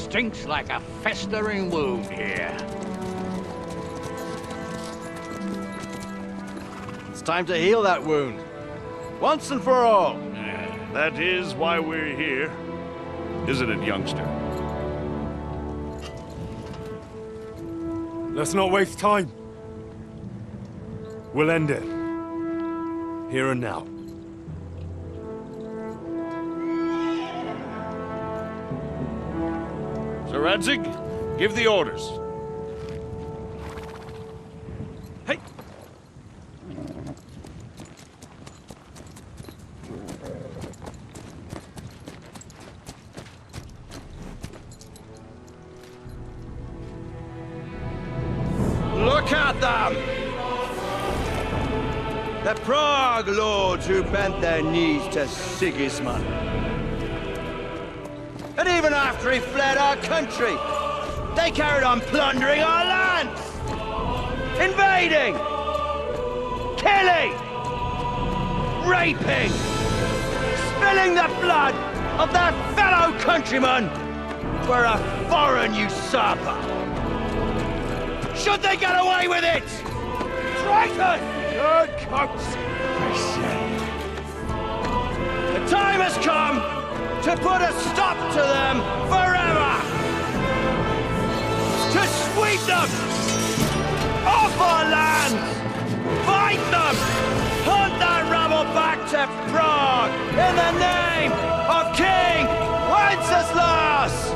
stinks like a festering wound here. It's time to heal that wound. Once and for all. That is why we're here. Isn't it, youngster? Let's not waste time. We'll end it. Here and now. Sir Radzig, give the orders. Hey! Look at them! The Prague lords who bent their knees to Sigismund. And even after he fled our country, they carried on plundering our lands! Invading! Killing! Raping! Spilling the blood of their fellow countrymen for a foreign usurper! Should they get away with it? Traitors! Good coats, I say. The time has come to put a stop to them forever! To sweep them off our lands! Fight them! Hunt that rabble back to Prague in the name of King Wenceslas!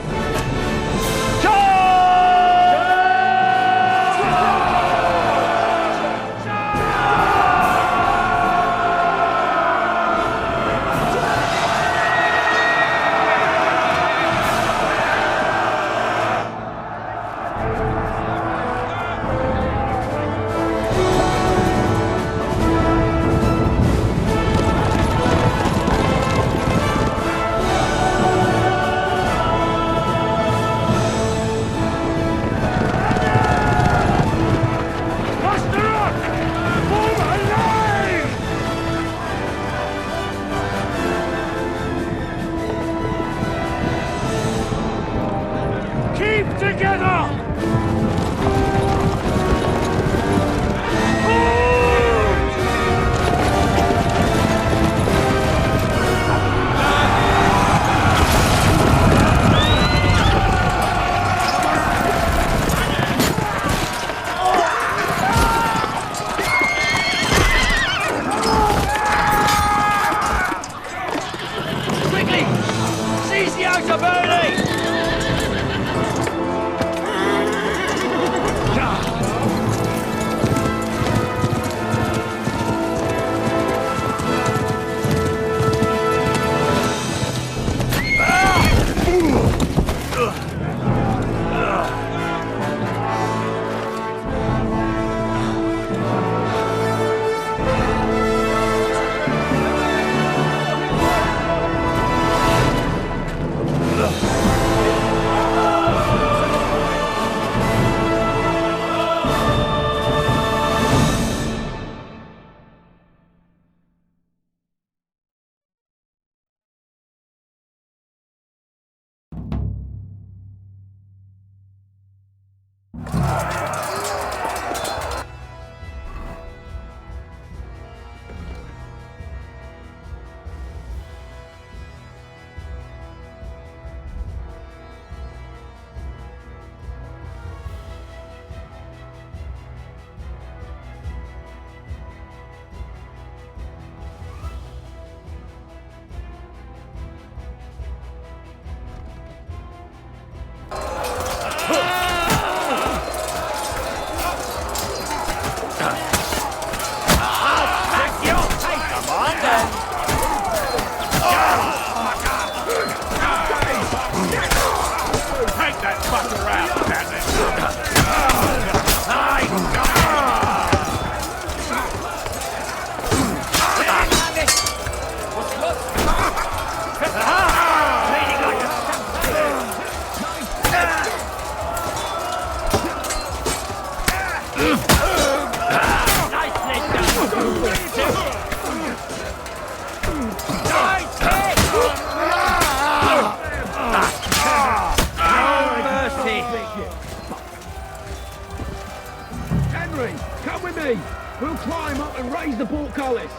me! We'll climb up and raise the portcullis!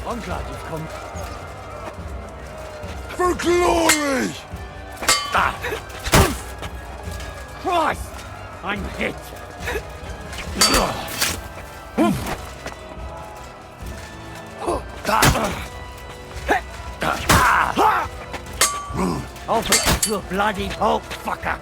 I'm glad you've come. For glory! Christ! I'm hit! I'll put you to a bloody pulp, fucker!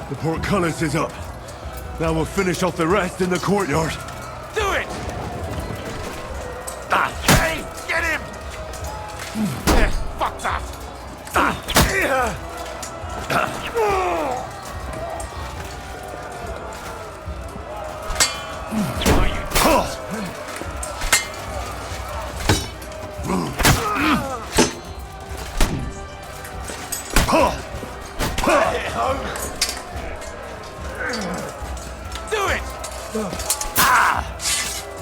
The portcullis is up. Now we'll finish off the rest in the courtyard. Do it! Hey, get him! Yeah, fuck that! Do it!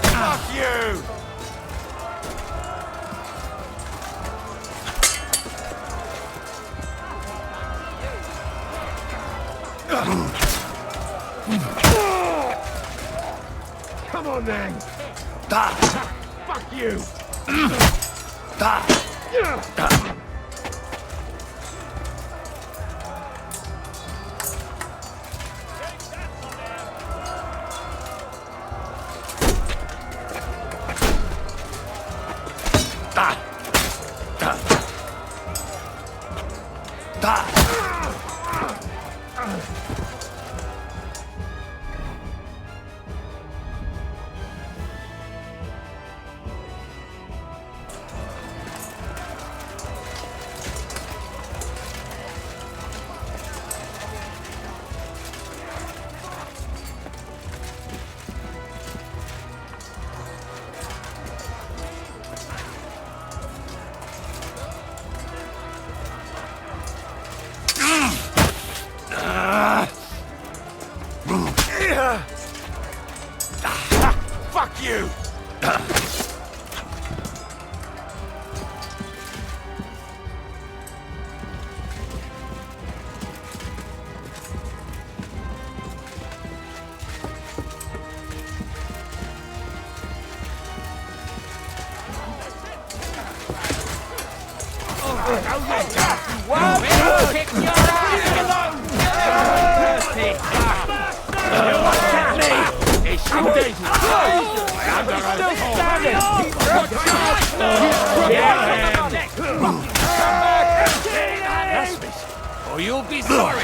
Fuck you! Come on then! Fuck you! Fuck you! Or you'll be sorry.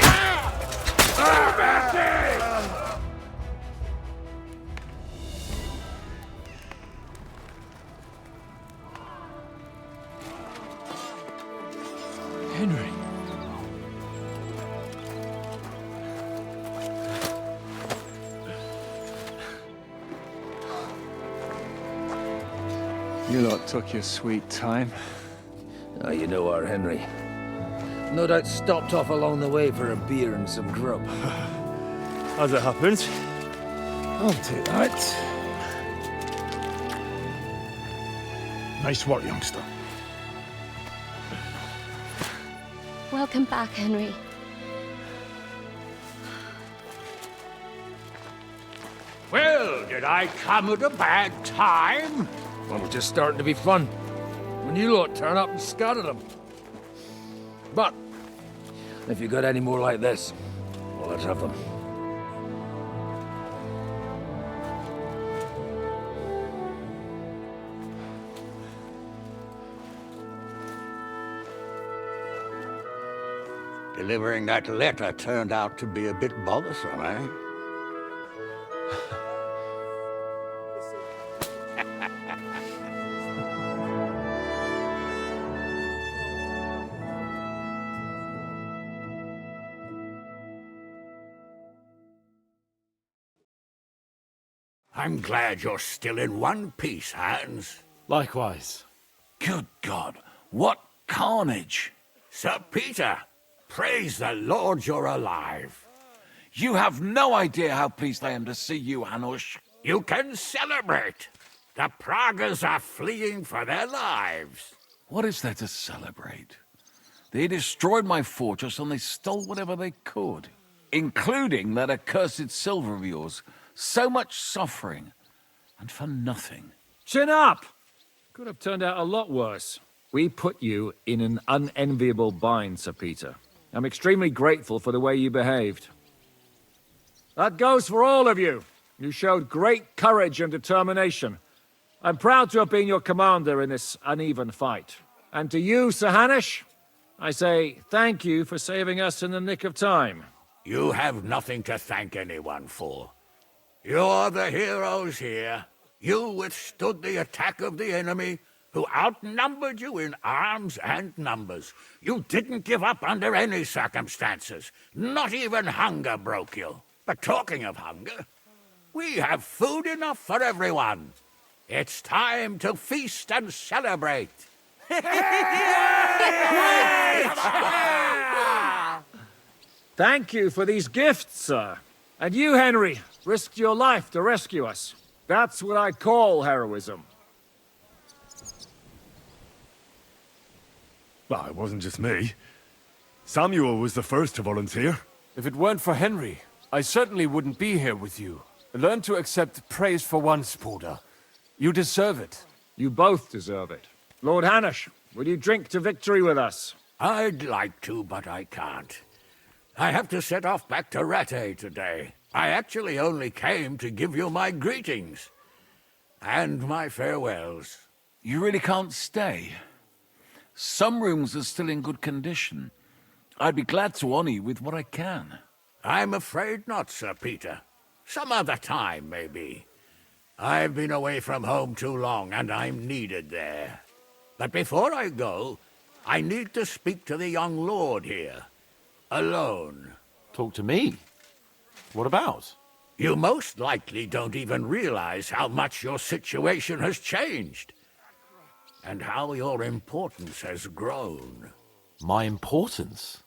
You lot took your sweet time. Ah, you know our Henry. No doubt stopped off along the way for a beer and some grub. As it happens. I'll take that. Nice work, youngster. Welcome back, Henry. Well, did I come at a bad time? Well, it was just starting to be fun. When you lot turn up and scatter them. But, if you got any more like this, well, let's have them. Delivering that letter turned out to be a bit bothersome, eh? I'm glad you're still in one piece, Hans. Likewise. Good God, what carnage! Sir Peter, praise the Lord you're alive. You have no idea how pleased I am to see you, Hanush. You can celebrate. The Pragas are fleeing for their lives. What is there to celebrate? They destroyed my fortress and they stole whatever they could, including that accursed silver of yours. So much suffering, and for nothing. Chin up! Could have turned out a lot worse. We put you in an unenviable bind, Sir Peter. I'm extremely grateful for the way you behaved. That goes for all of you. You showed great courage and determination. I'm proud to have been your commander in this uneven fight. And to you, Sir Hanush, I say thank you for saving us in the nick of time. You have nothing to thank anyone for. You're the heroes here. You withstood the attack of the enemy, who outnumbered you in arms and numbers. You didn't give up under any circumstances. Not even hunger broke you. But talking of hunger, we have food enough for everyone. It's time to feast and celebrate. Thank you for these gifts, sir. And you, Henry, risked your life to rescue us. That's what I call heroism. Well, it wasn't just me. Samuel was the first to volunteer. If it weren't for Henry, I certainly wouldn't be here with you. Learn to accept praise for once, Porter. You deserve it. You both deserve it. Lord Hanush, will you drink to victory with us? I'd like to, but I can't. I have to set off back to Rattay today. I actually only came to give you my greetings. And my farewells. You really can't stay? Some rooms are still in good condition. I'd be glad to honor you with what I can. I'm afraid not, Sir Peter. Some other time, maybe. I've been away from home too long, and I'm needed there. But before I go, I need to speak to the young lord here. Alone. Talk to me? What about? You most likely don't even realize how much your situation has changed. And how your importance has grown. My importance?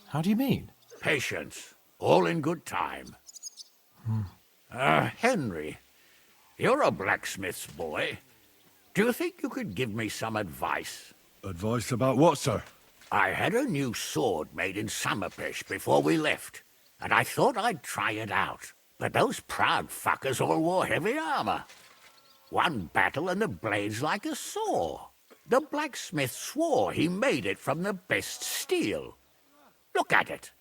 How do you mean? Patience. All in good time. Henry, you're a blacksmith's boy. Do you think you could give me some advice? Advice about what, sir? I had a new sword made in Summerpish before we left, and I thought I'd try it out. But those proud fuckers all wore heavy armor. One battle and the blade's like a saw. The blacksmith swore he made it from the best steel. Look at it.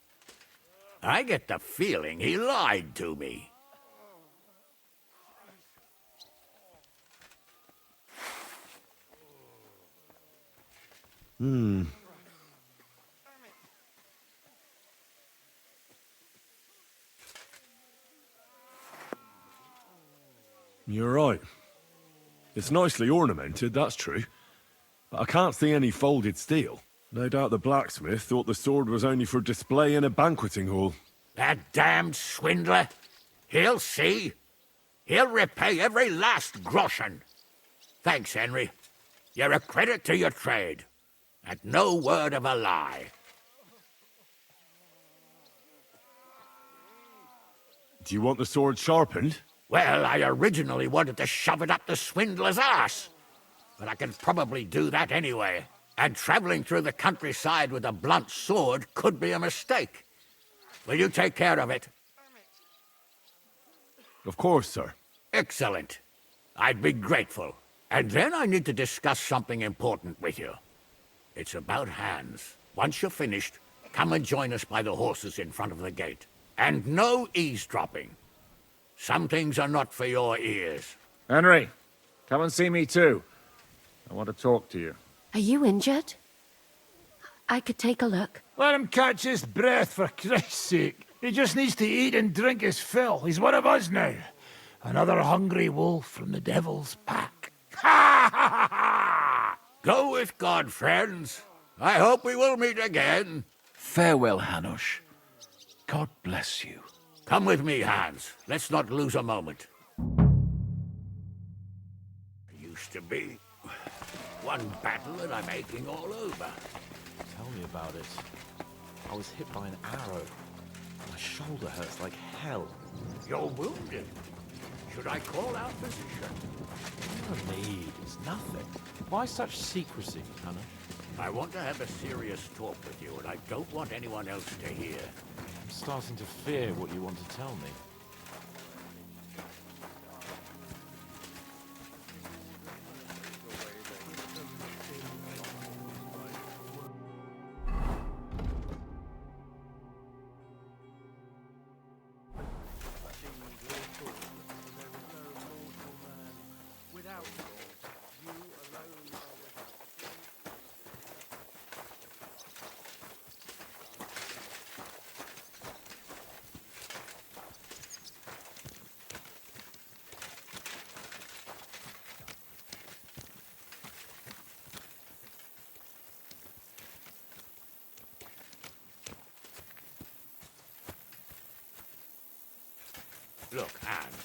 I get the feeling he lied to me. You're right. It's nicely ornamented, that's true. But I can't see any folded steel. No doubt the blacksmith thought the sword was only for display in a banqueting hall. That damned swindler. He'll see. He'll repay every last groschen. Thanks, Henry. You're a credit to your trade. And no word of a lie. Do you want the sword sharpened? Well, I originally wanted to shove it up the swindler's ass. But I can probably do that anyway. And traveling through the countryside with a blunt sword could be a mistake. Will you take care of it? Of course, sir. Excellent. I'd be grateful. And then I need to discuss something important with you. It's about Hans. Once you're finished, come and join us by the horses in front of the gate. And no eavesdropping. Some things are not for your ears. Henry, come and see me too. I want to talk to you. Are you injured? I could take a look. Let him catch his breath, for Christ's sake. He just needs to eat and drink his fill. He's one of us now. Another hungry wolf from the devil's pack. Ha ha ha ha! Go with God, friends. I hope we will meet again. Farewell, Hanush. God bless you. Come with me, Hans. Let's not lose a moment. Used to be one battle and I'm aching all over. Tell me about it. I was hit by an arrow. My shoulder hurts like hell. You're wounded. Should I call out physician? No need. It's nothing. Why such secrecy, Hannah? I want to have a serious talk with you, and I don't want anyone else to hear. I'm starting to fear what you want to tell me. Look, Hans,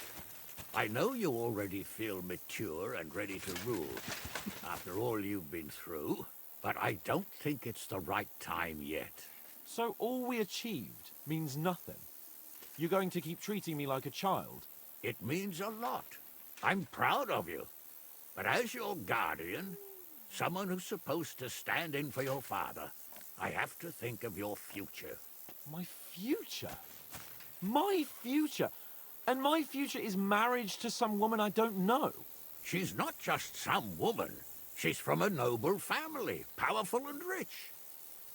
I know you already feel mature and ready to rule, after all you've been through, but I don't think it's the right time yet. So all we achieved means nothing? You're going to keep treating me like a child? It means a lot. I'm proud of you. But as your guardian, someone who's supposed to stand in for your father, I have to think of your future. My future? My future? And my future is marriage to some woman I don't know. She's not just some woman. She's from a noble family, powerful and rich.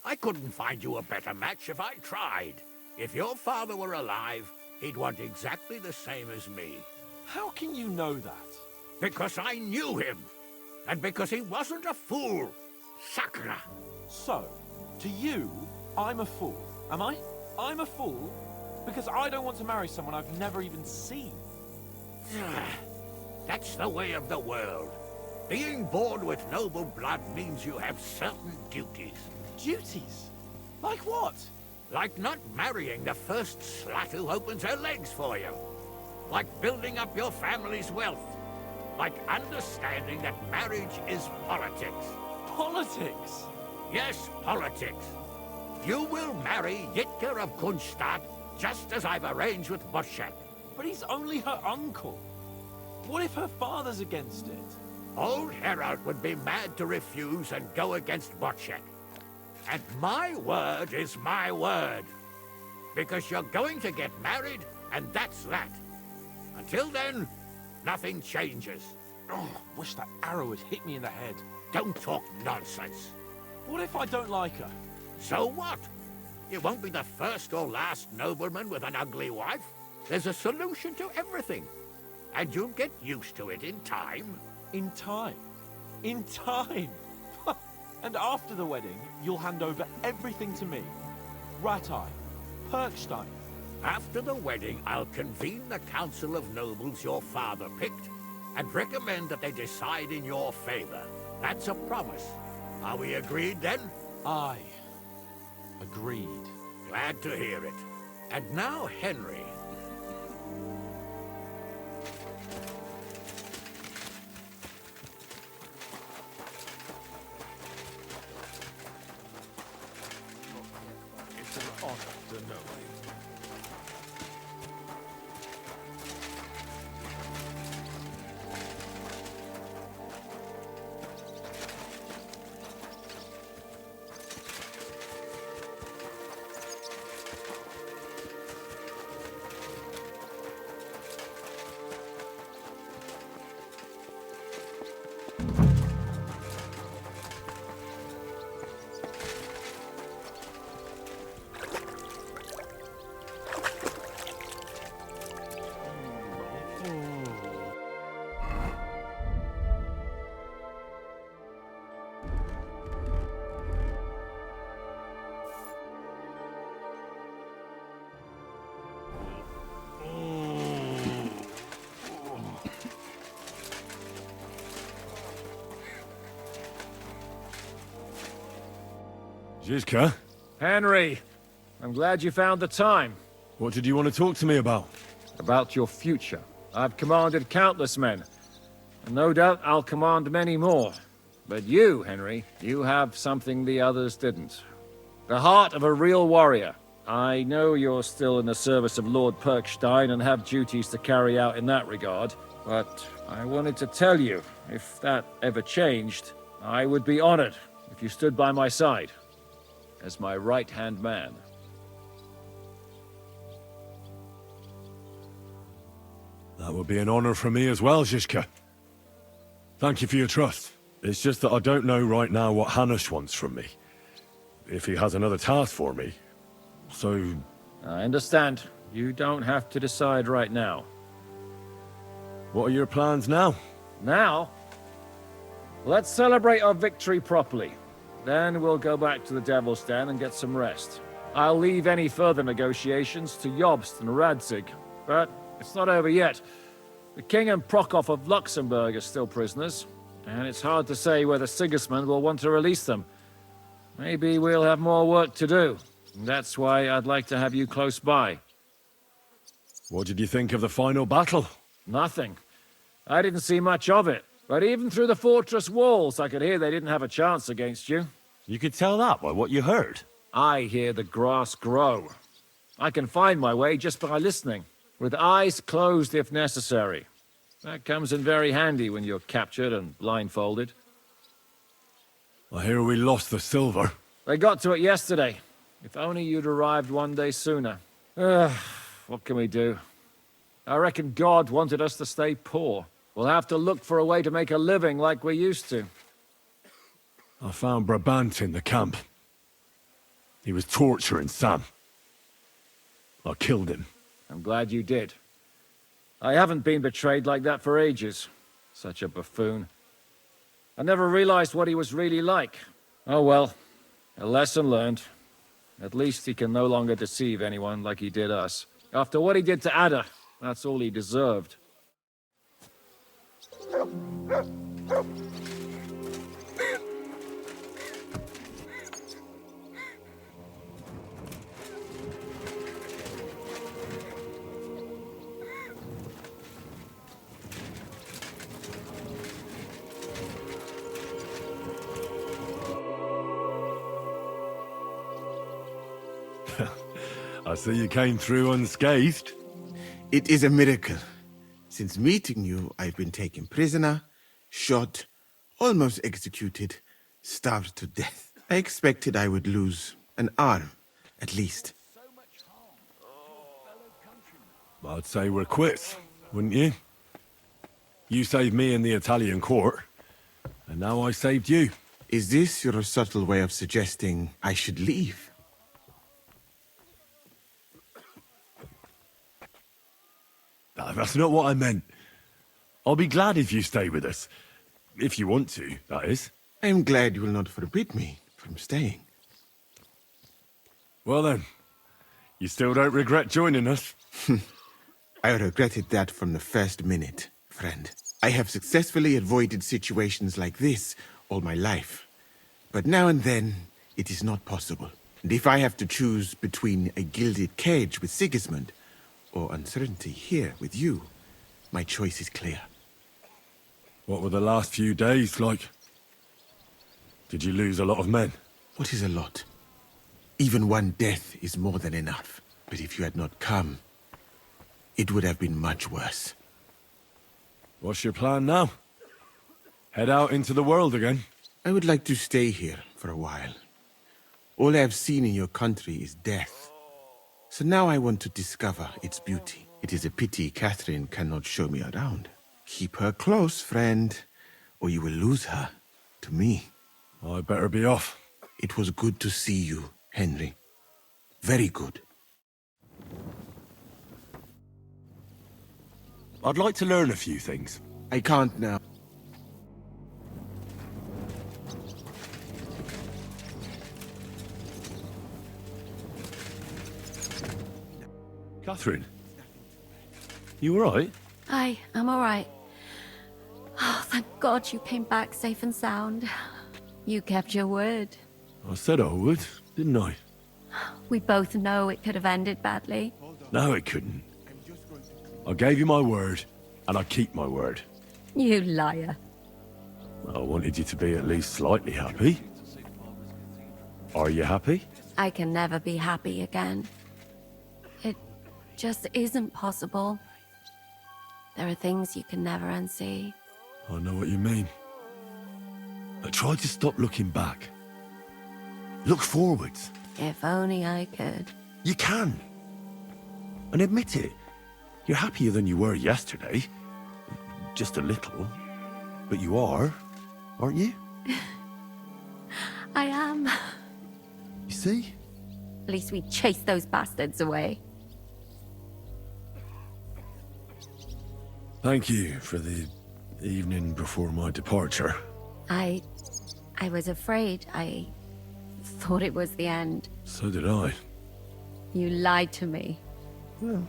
I couldn't find you a better match if I tried. If your father were alive, he'd want exactly the same as me. How can you know that? Because I knew him. And because he wasn't a fool. Sakra. So, to you, I'm a fool, am I? I'm a fool? Because I don't want to marry someone I've never even seen. That's the way of the world. Being born with noble blood means you have certain duties. Duties? Like what? Like not marrying the first slut who opens her legs for you. Like building up your family's wealth. Like understanding that marriage is politics. Politics? Yes, politics. You will marry Yitka of Kunstadt, just as I've arranged with Boschek. But he's only her uncle. What if her father's against it? Old Herod would be mad to refuse and go against Boschek. And my word is my word. Because you're going to get married, and that's that. Until then, nothing changes. Oh, wish that arrow had hit me in the head. Don't talk nonsense. What if I don't like her? So what? You won't be the first or last nobleman with an ugly wife. There's a solution to everything. And you'll get used to it in time. In time? In time? And after the wedding, you'll hand over everything to me. Ratai, Perkstein. After the wedding, I'll convene the council of nobles your father picked and recommend that they decide in your favor. That's a promise. Are we agreed then? Aye. Agreed. Glad to hear it. And now, Henry. Zizka? Henry, I'm glad you found the time. What did you want to talk to me about? About your future. I've commanded countless men, and no doubt I'll command many more. But you, Henry, you have something the others didn't. The heart of a real warrior. I know you're still in the service of Lord Perkstein and have duties to carry out in that regard, but I wanted to tell you, if that ever changed, I would be honored if you stood by my side, as my right-hand man. That would be an honor for me as well, Zizka. Thank you for your trust. It's just that I don't know right now what Hanush wants from me. If he has another task for me. So... I understand. You don't have to decide right now. What are your plans now? Now? Let's celebrate our victory properly. Then we'll go back to the Devil's Den and get some rest. I'll leave any further negotiations to Jobst and Radzig, but it's not over yet. The King and Prokop of Luxembourg are still prisoners, and it's hard to say whether Sigismund will want to release them. Maybe we'll have more work to do. That's why I'd like to have you close by. What did you think of the final battle? Nothing. I didn't see much of it. But even through the fortress walls, I could hear they didn't have a chance against you. You could tell that by what you heard. I hear the grass grow. I can find my way just by listening, with eyes closed if necessary. That comes in very handy when you're captured and blindfolded. I hear we lost the silver. They got to it yesterday. If only you'd arrived one day sooner. What can we do? I reckon God wanted us to stay poor. We'll have to look for a way to make a living like we used to. I found Brabant in the camp. He was torturing Sam. I killed him. I'm glad you did. I haven't been betrayed like that for ages. Such a buffoon. I never realized what he was really like. Oh well, a lesson learned. At least he can no longer deceive anyone like he did us. After what he did to Ada, that's all he deserved. I see you came through unscathed. It is a miracle. Since meeting you, I've been taken prisoner, shot, almost executed, starved to death. I expected I would lose an arm, at least. I'd say we're quits, wouldn't you? You saved me in the Italian court, and now I saved you. Is this your subtle way of suggesting I should leave? That's not what I meant. I'll be glad if you stay with us. If you want to, that is. I am glad you will not forbid me from staying. Well then, you still don't regret joining us? I regretted that from the first minute, friend. I have successfully avoided situations like this all my life. But now and then, it is not possible. And if I have to choose between a gilded cage with Sigismund or uncertainty here with you, my choice is clear. What were the last few days like? Did you lose a lot of men? What is a lot? Even one death is more than enough. But if you had not come, it would have been much worse. What's your plan now? Head out into the world again? I would like to stay here for a while. All I have seen in your country is death. So now I want to discover its beauty. It is a pity Catherine cannot show me around. Keep her close, friend, or you will lose her to me. I better be off. It was good to see you, Henry. Very good. I'd like to learn a few things. I can't now. Catherine, you all right? I'm all right. Oh, thank God you came back safe and sound. You kept your word. I said I would, didn't I? We both know it could have ended badly. No, it couldn't. I gave you my word, and I keep my word. You liar. I wanted you to be at least slightly happy. Are you happy? I can never be happy again. It just isn't possible. There are things you can never unsee. I know what you mean. But try to stop looking back. Look forwards. If only I could. You can. And admit it. You're happier than you were yesterday. Just a little. But you are, aren't you? I am. You see? At least we chased those bastards away. Thank you for the evening before my departure. I was afraid. I thought it was the end. So did I. You lied to me. Well,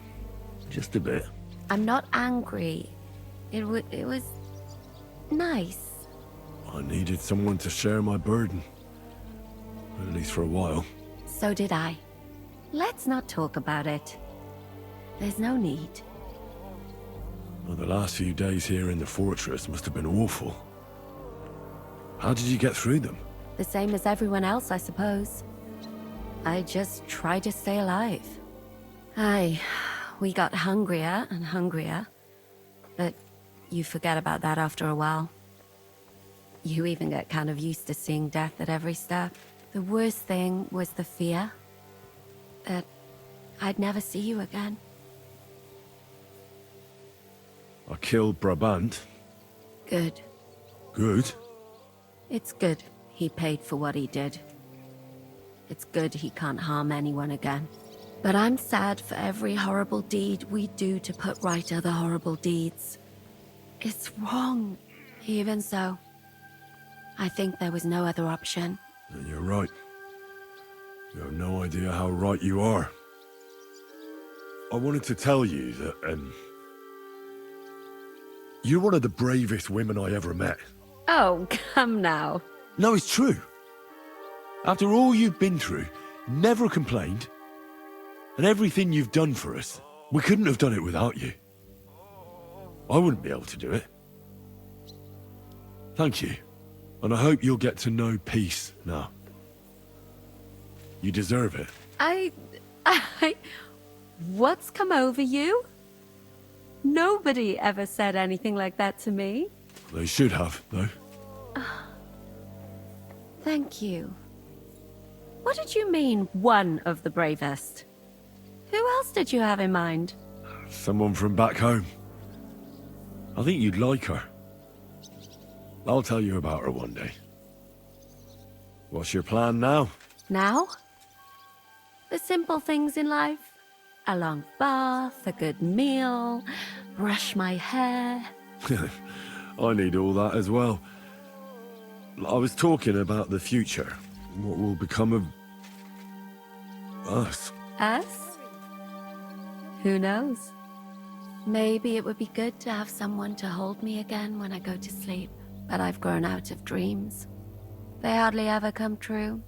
just a bit. I'm not angry. It was nice. I needed someone to share my burden. At least for a while. So did I. Let's not talk about it. There's no need. Well, the last few days here in the fortress must have been awful. How did you get through them? The same as everyone else, I suppose. I just tried to stay alive. We got hungrier and hungrier. But you forget about that after a while. You even get kind of used to seeing death at every step. The worst thing was the fear that I'd never see you again. I killed Brabant. Good. Good? It's good he paid for what he did. It's good he can't harm anyone again. But I'm sad for every horrible deed we do to put right other horrible deeds. It's wrong. Even so, I think there was no other option. And you're right. You have no idea how right you are. I wanted to tell you that, you're one of the bravest women I ever met. Oh, come now. No, it's true. After all you've been through, never complained, and everything you've done for us, we couldn't have done it without you. I wouldn't be able to do it. Thank you, and I hope you'll get to know peace now. You deserve it. What's come over you? Nobody ever said anything like that to me. They should have, though. Thank you. What did you mean, one of the bravest? Who else did you have in mind? Someone from back home. I think you'd like her. I'll tell you about her one day. What's your plan now? Now? The simple things in life. A long bath, a good meal, brush my hair. I need all that as well. I was talking about the future. What will become of us? Us? Who knows? Maybe it would be good to have someone to hold me again when I go to sleep. But I've grown out of dreams. They hardly ever come true.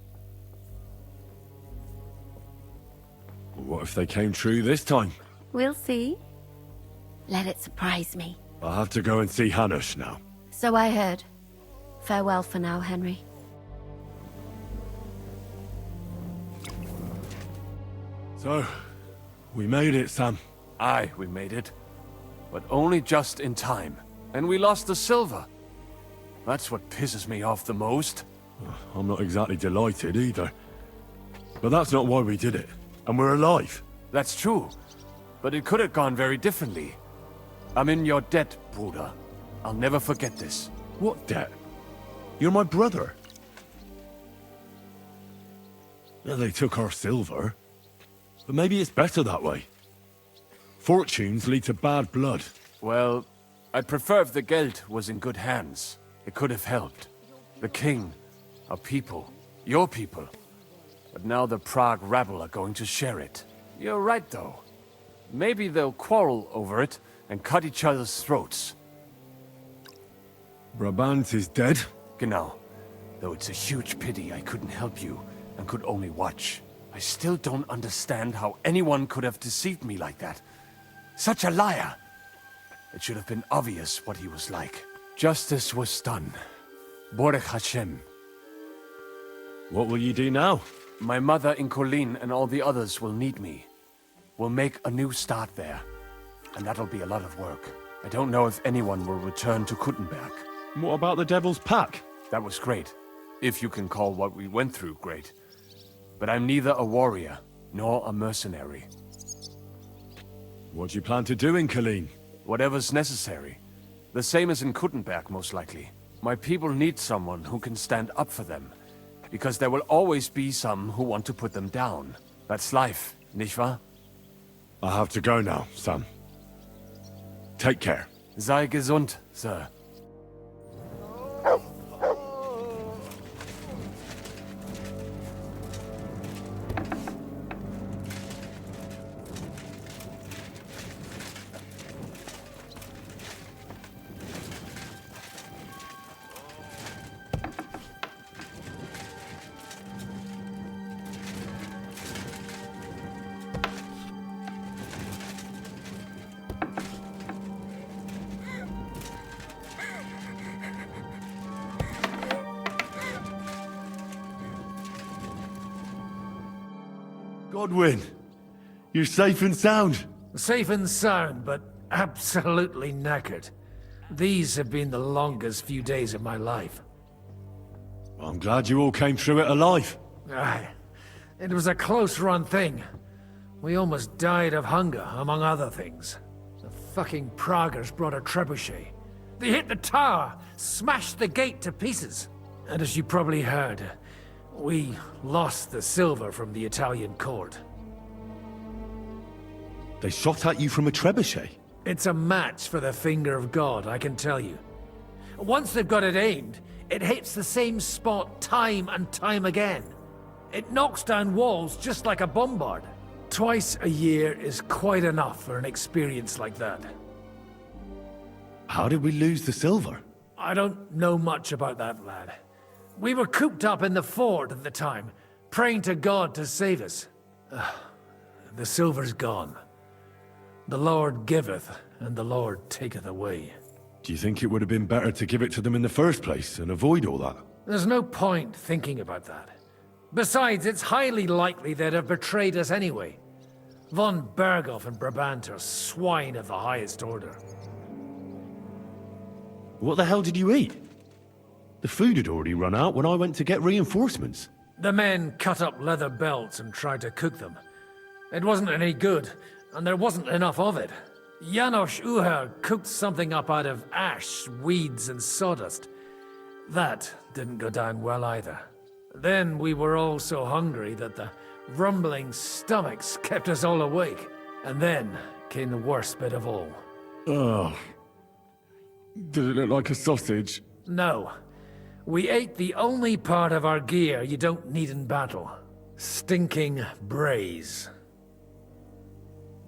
What if they came true this time? We'll see. Let it surprise me. I'll have to go and see Hanush now. So I heard. Farewell for now, Henry. So, we made it, Sam. Aye, we made it. But only just in time. And we lost the silver. That's what pisses me off the most. I'm not exactly delighted either. But that's not why we did it. And we're alive. That's true. But it could have gone very differently. I'm in your debt, Bruder. I'll never forget this. What debt? You're my brother. Well, they took our silver. But maybe it's better that way. Fortunes lead to bad blood. Well, I'd prefer if the geld was in good hands. It could have helped. The king, our people, your people. But now the Prague rabble are going to share it. You're right, though. Maybe they'll quarrel over it and cut each other's throats. Brabant is dead? Genau. Though it's a huge pity I couldn't help you and could only watch. I still don't understand how anyone could have deceived me like that. Such a liar! It should have been obvious what he was like. Justice was done. Baruch Hashem. What will you do now? My mother in Colleen and all the others will need me. We'll make a new start there. And that'll be a lot of work. I don't know if anyone will return to Kuttenberg. What about the Devil's Pack? That was great. If you can call what we went through great. But I'm neither a warrior, nor a mercenary. What do you plan to do in Colleen? Whatever's necessary. The same as in Kuttenberg, most likely. My people need someone who can stand up for them. Because there will always be some who want to put them down. That's life, nicht wahr? I have to go now, Sam. Take care. Sei gesund, sir. Godwin, you're safe and sound. Safe and sound, but absolutely knackered. These have been the longest few days of my life. I'm glad you all came through it alive. Aye. It was a close-run thing. We almost died of hunger, among other things. The fucking Praguers brought a trebuchet. They hit the tower, smashed the gate to pieces. And as you probably heard, we lost the silver from the Italian court. They shot at you from a trebuchet? It's a match for the finger of God, I can tell you. Once they've got it aimed, it hits the same spot time and time again. It knocks down walls just like a bombard. Twice a year is quite enough for an experience like that. How did we lose the silver? I don't know much about that, lad. We were cooped up in the fort at the time, praying to God to save us. The silver's gone. The Lord giveth, and the Lord taketh away. Do you think it would have been better to give it to them in the first place and avoid all that? There's no point thinking about that. Besides, it's highly likely they'd have betrayed us anyway. Von Berghoff and Brabant are swine of the highest order. What the hell did you eat? The food had already run out when I went to get reinforcements. The men cut up leather belts and tried to cook them. It wasn't any good, and there wasn't enough of it. Janosch Uher cooked something up out of ash, weeds, and sawdust. That didn't go down well either. Then we were all so hungry that the rumbling stomachs kept us all awake. And then came the worst bit of all. Oh. Did it look like a sausage? No. We ate the only part of our gear you don't need in battle. Stinking braise.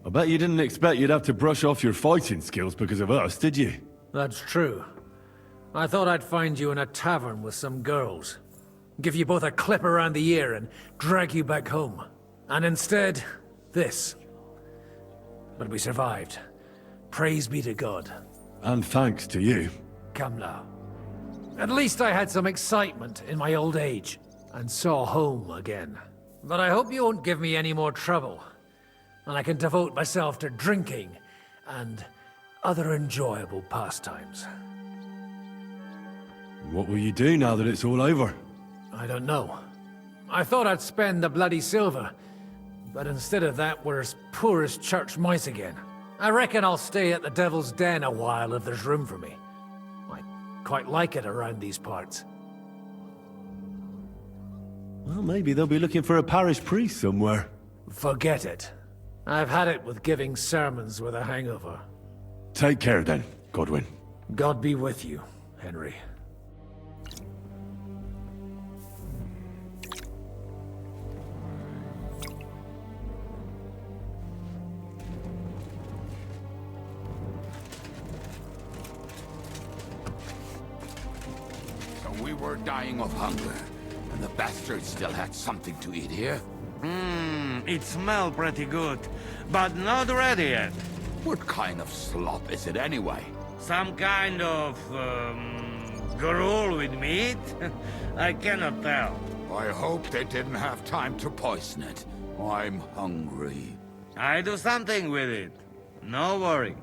I bet you didn't expect you'd have to brush off your fighting skills because of us, did you? That's true. I thought I'd find you in a tavern with some girls. Give you both a clip around the ear and drag you back home. And instead, this. But we survived. Praise be to God. And thanks to you. Come now. At least I had some excitement in my old age, and saw home again. But I hope you won't give me any more trouble, and I can devote myself to drinking and other enjoyable pastimes. What will you do now that it's all over? I don't know. I thought I'd spend the bloody silver, but instead of that, we're as poor as church mice again. I reckon I'll stay at the Devil's Den a while if there's room for me. Quite like it around these parts. Well, maybe they'll be looking for a parish priest somewhere. Forget it. I've had it with giving sermons with a hangover. Take care then, Godwin. God be with you, Henry. So we were dying of hunger, and the bastards still had something to eat here? It smells pretty good, but not ready yet. What kind of slop is it anyway? Some kind of, gruel with meat? I cannot tell. I hope they didn't have time to poison it. I'm hungry. I do something with it. No worry.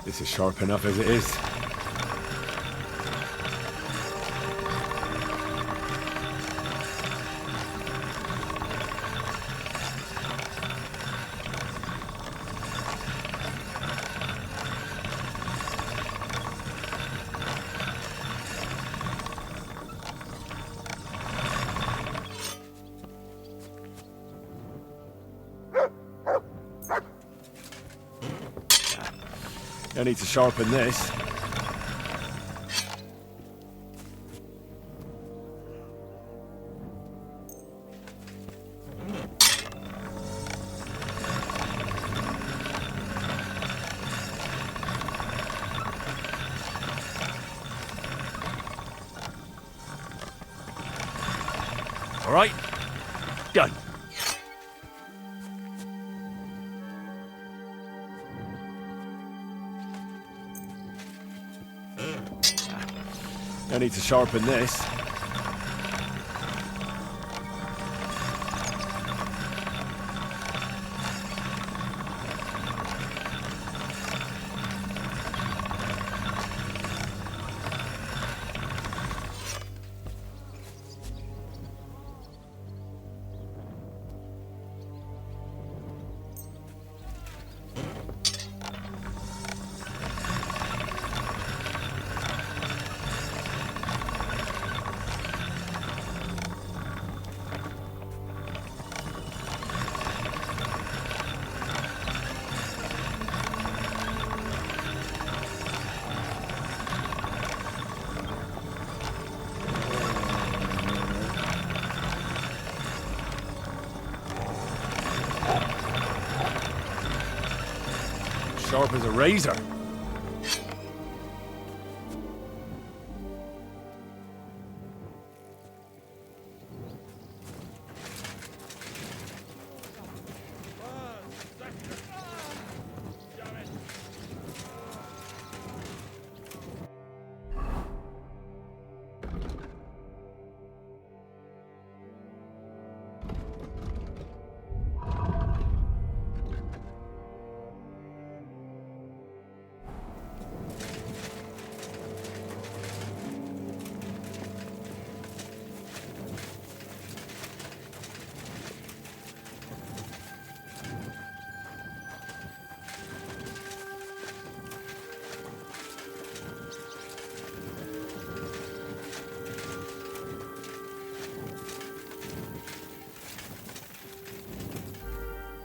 This is sharp enough as it is. I need to sharpen this. All right, done. I need to sharpen this. Sharp as a razor.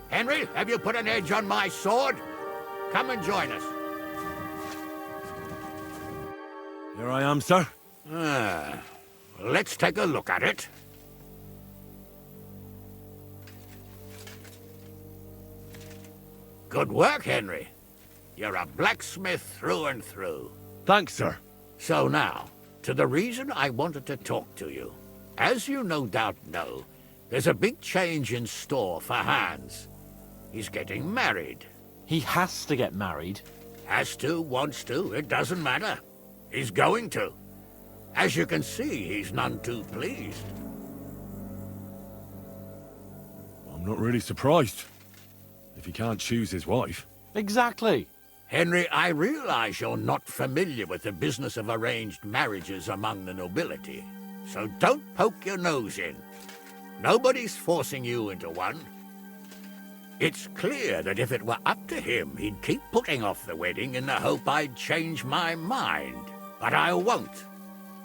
Henry, have you put an edge on my sword? Come and join us. Here I am, sir. Let's take a look at it. Good work, Henry. You're a blacksmith through and through. Thanks, sir. So now, to the reason I wanted to talk to you. As you no doubt know, there's a big change in store for Hans. He's getting married. He has to get married. Has to, wants to, it doesn't matter. He's going to. As you can see, he's none too pleased. I'm not really surprised. If he can't choose his wife. Exactly. Henry, I realize you're not familiar with the business of arranged marriages among the nobility, so don't poke your nose in. Nobody's forcing you into one. It's clear that if it were up to him, he'd keep putting off the wedding in the hope I'd change my mind. But I won't.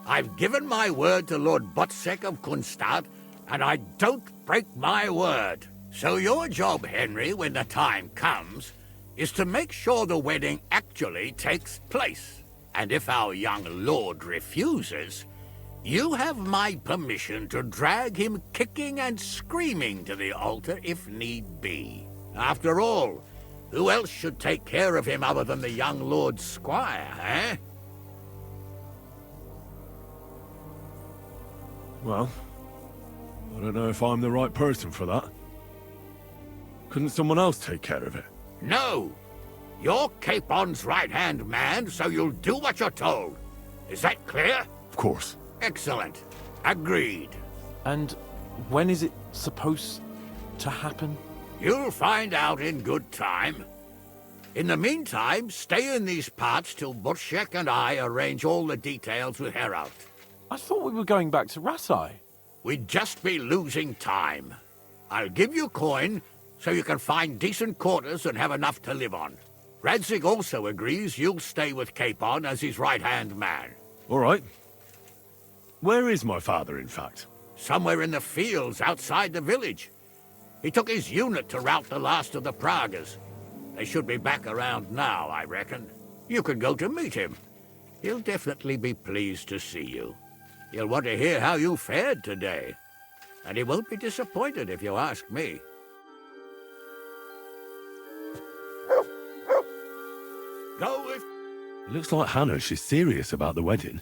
I've given my word to Lord Botsek of Kunstad, and I don't break my word. So your job, Henry, when the time comes, is to make sure the wedding actually takes place. And if our young lord refuses, you have my permission to drag him kicking and screaming to the altar if need be. After all, who else should take care of him other than the young lord's squire, eh? Well, I don't know if I'm the right person for that. Couldn't someone else take care of it? No! You're Capon's right-hand man, so you'll do what you're told. Is that clear? Of course. Excellent. Agreed. And when is it supposed to happen? You'll find out in good time. In the meantime, stay in these parts till Butchek and I arrange all the details with Herald. I thought we were going back to Ratai. We'd just be losing time. I'll give you coin so you can find decent quarters and have enough to live on. Radzig also agrees you'll stay with Capon as his right-hand man. All right. Where is my father, in fact? Somewhere in the fields outside the village. He took his unit to rout the last of the Pragas. They should be back around now, I reckon. You could go to meet him. He'll definitely be pleased to see you. He'll want to hear how you fared today. And he won't be disappointed if you ask me. Go with... It looks like Hanush is serious about the wedding.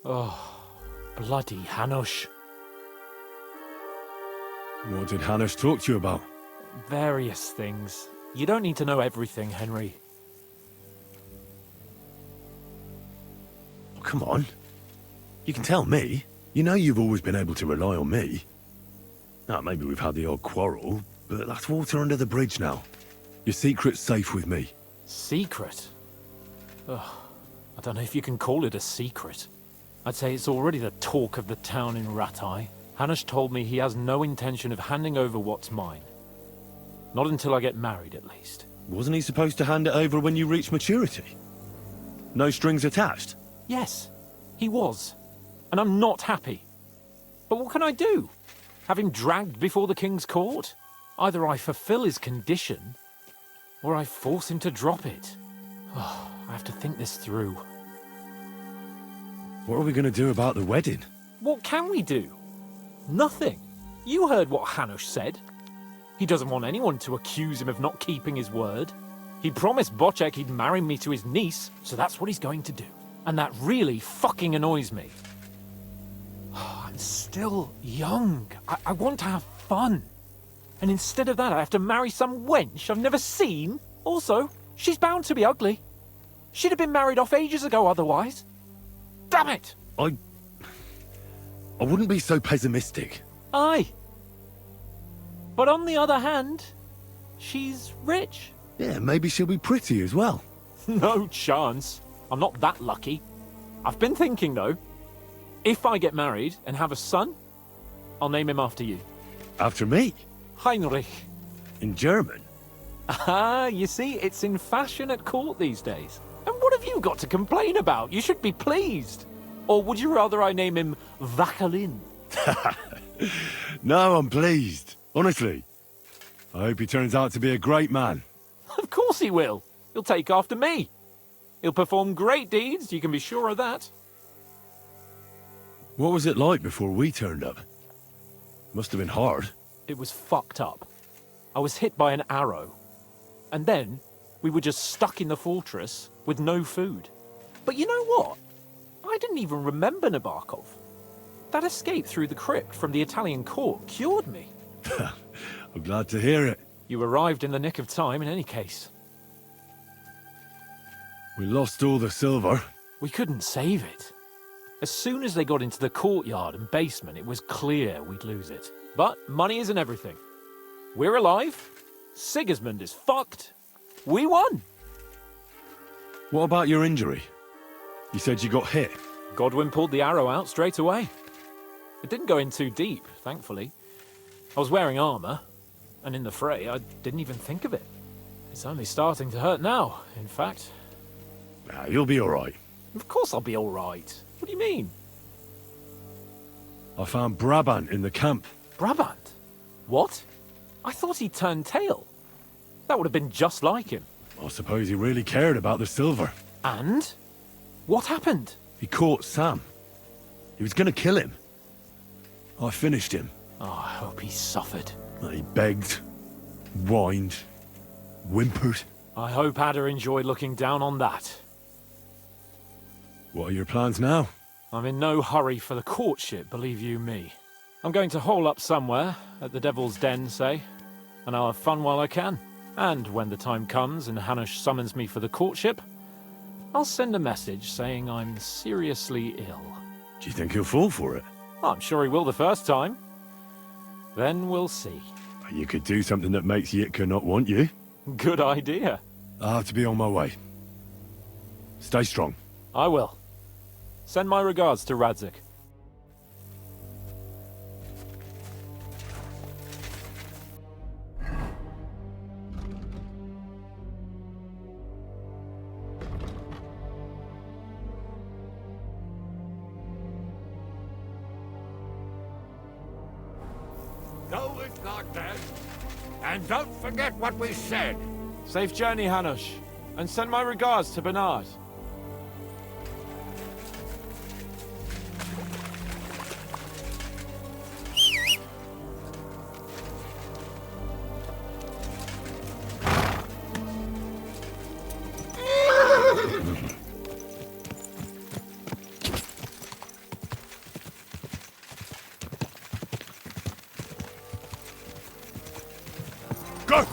Oh, bloody Hanush. What did Hanush talk to you about? Various things. You don't need to know everything, Henry. Oh, come on. You can tell me. You know you've always been able to rely on me. Now, maybe we've had the odd quarrel, but that's water under the bridge now. Your secret's safe with me. Secret? Ugh, I don't know if you can call it a secret. I'd say it's already the talk of the town in Ratai. Hanush told me he has no intention of handing over what's mine. Not until I get married, at least. Wasn't he supposed to hand it over when you reach maturity? No strings attached? Yes, he was. And I'm not happy. But what can I do? Have him dragged before the king's court? Either I fulfill his condition, or I force him to drop it. Oh, I have to think this through. What are we going to do about the wedding? What can we do? Nothing. You heard what Hanush said. He doesn't want anyone to accuse him of not keeping his word. He promised Bocek he'd marry me to his niece, so that's what he's going to do. And that really fucking annoys me. I'm still young. I want to have fun. And instead of that, I have to marry some wench I've never seen. Also, she's bound to be ugly. She'd have been married off ages ago otherwise. Damn it! I wouldn't be so pessimistic. Aye. But on the other hand, she's rich. Yeah, maybe she'll be pretty as well. No chance. I'm not that lucky. I've been thinking, though. If I get married and have a son, I'll name him after you. After me? Heinrich. In German? Ah, you see, it's in fashion at court these days. And what have you got to complain about? You should be pleased. Or would you rather I name him Vacalin? No, I'm pleased. Honestly. I hope he turns out to be a great man. Of course he will. He'll take after me. He'll perform great deeds, you can be sure of that. What was it like before we turned up? Must have been hard. It was fucked up. I was hit by an arrow. And then, we were just stuck in the fortress with no food. But you know what? I didn't even remember Nabokov. That escape through the crypt from the Italian court cured me. I'm glad to hear it. You arrived in the nick of time in any case. We lost all the silver. We couldn't save it. As soon as they got into the courtyard and basement, it was clear we'd lose it. But money isn't everything. We're alive. Sigismund is fucked. We won. What about your injury? You said you got hit. Godwin pulled the arrow out straight away. It didn't go in too deep, thankfully. I was wearing armor, and in the fray, I didn't even think of it. It's only starting to hurt now, in fact. Nah, you'll be all right. Of course I'll be all right. What do you mean? I found Brabant in the camp. Brabant? What? I thought he turned tail. That would have been just like him. I suppose he really cared about the silver. And? What happened? He caught Sam. He was gonna kill him. I finished him. Oh, I hope he suffered. He begged, whined, whimpered. I hope Ada enjoyed looking down on that. What are your plans now? I'm in no hurry for the courtship, believe you me. I'm going to hole up somewhere, at the Devil's Den, say, and I'll have fun while I can. And when the time comes and Hanush summons me for the courtship, I'll send a message saying I'm seriously ill. Do you think he'll fall for it? I'm sure he will the first time. Then we'll see. You could do something that makes Yitka not want you. Good idea. I'll have to be on my way. Stay strong. I will. Send my regards to Radzik. Go with God, then. And don't forget what we said. Safe journey, Hanush. And send my regards to Bernard. Go!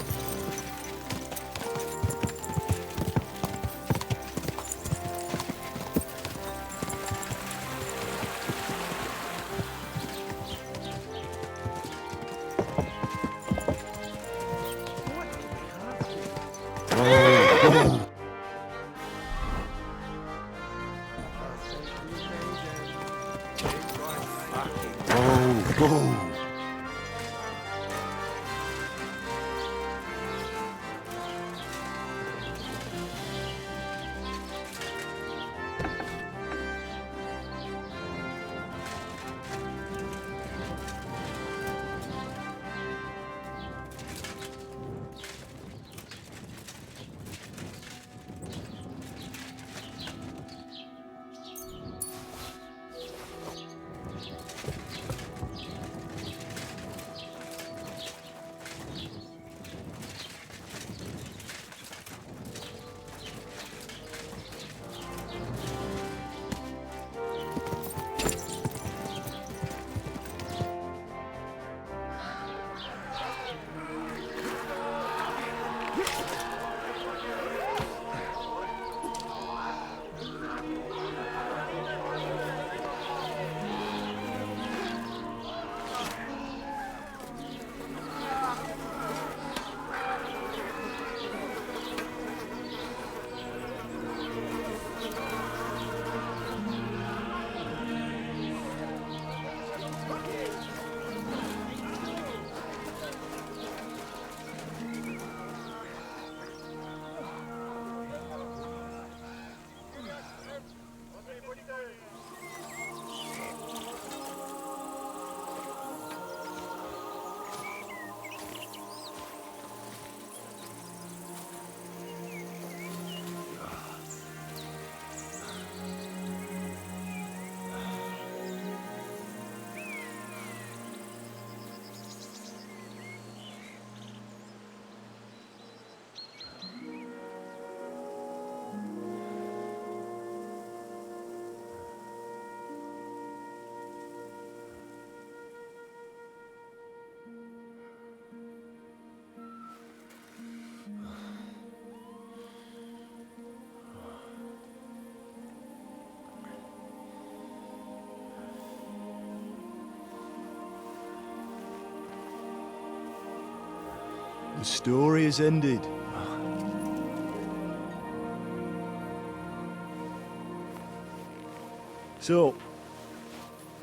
The story is ended. So,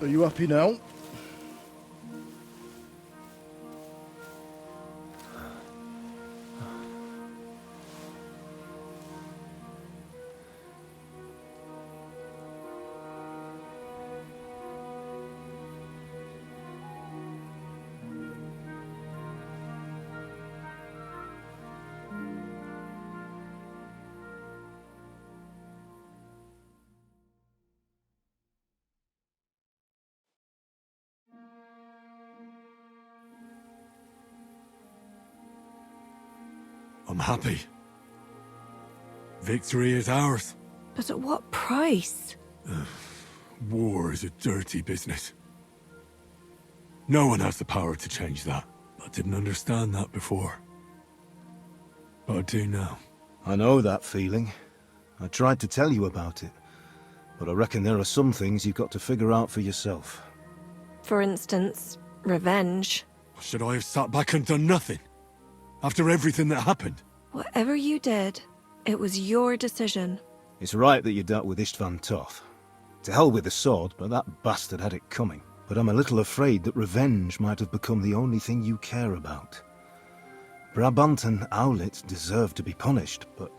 are you happy now? I'm happy. Victory is ours. But at what price? War is a dirty business. No one has the power to change that. I didn't understand that before. But I do now. I know that feeling. I tried to tell you about it. But I reckon there are some things you've got to figure out for yourself. For instance, revenge. Should I have sat back and done nothing? After everything that happened? Whatever you did, it was your decision. It's right that you dealt with Istvan tough. To hell with the sword, but that bastard had it coming. But I'm a little afraid that revenge might have become the only thing you care about. Brabant and Owlet deserve to be punished, but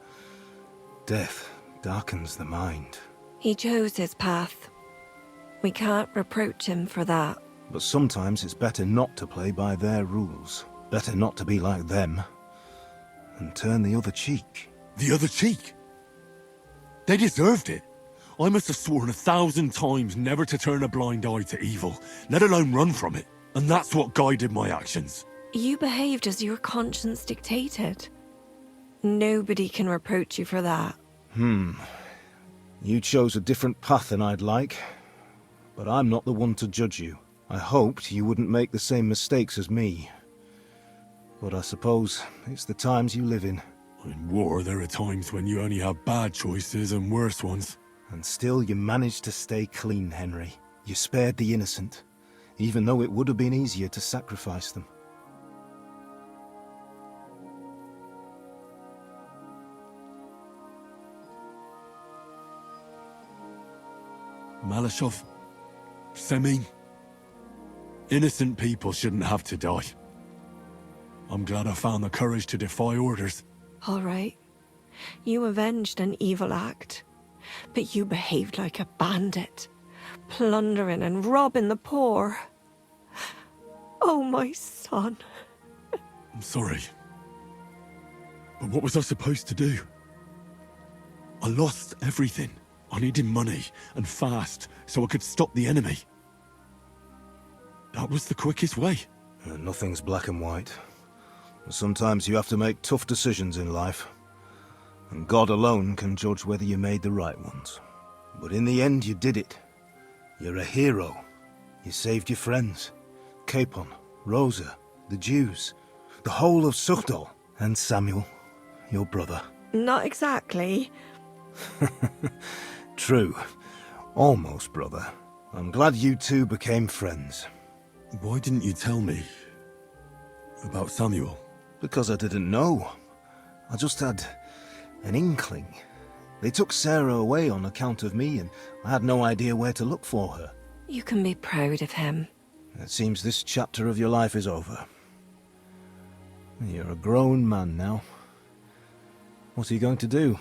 death darkens the mind. He chose his path. We can't reproach him for that. But sometimes it's better not to play by their rules. Better not to be like them. And turn the other cheek. The other cheek? They deserved it. I must have sworn 1,000 times never to turn a blind eye to evil, let alone run from it. And that's what guided my actions. You behaved as your conscience dictated. Nobody can reproach you for that. You chose a different path than I'd like. But I'm not the one to judge you. I hoped you wouldn't make the same mistakes as me. But I suppose it's the times you live in. In war, there are times when you only have bad choices and worse ones. And still you managed to stay clean, Henry. You spared the innocent, even though it would have been easier to sacrifice them. Malashov, Semin, innocent people shouldn't have to die. I'm glad I found the courage to defy orders. All right. You avenged an evil act. But you behaved like a bandit, plundering and robbing the poor. Oh, my son. I'm sorry. But what was I supposed to do? I lost everything. I needed money, and fast, so I could stop the enemy. That was the quickest way. Nothing's black and white. Sometimes you have to make tough decisions in life. And God alone can judge whether you made the right ones. But in the end, you did it. You're a hero. You saved your friends. Capon, Rosa, the Jews, the whole of Suchdol, and Samuel, your brother. Not exactly. True. Almost, brother. I'm glad you two became friends. Why didn't you tell me about Samuel? Because I didn't know. I just had an inkling. They took Sarah away on account of me, and I had no idea where to look for her. You can be proud of him. It seems this chapter of your life is over. You're a grown man now. What are you going to do?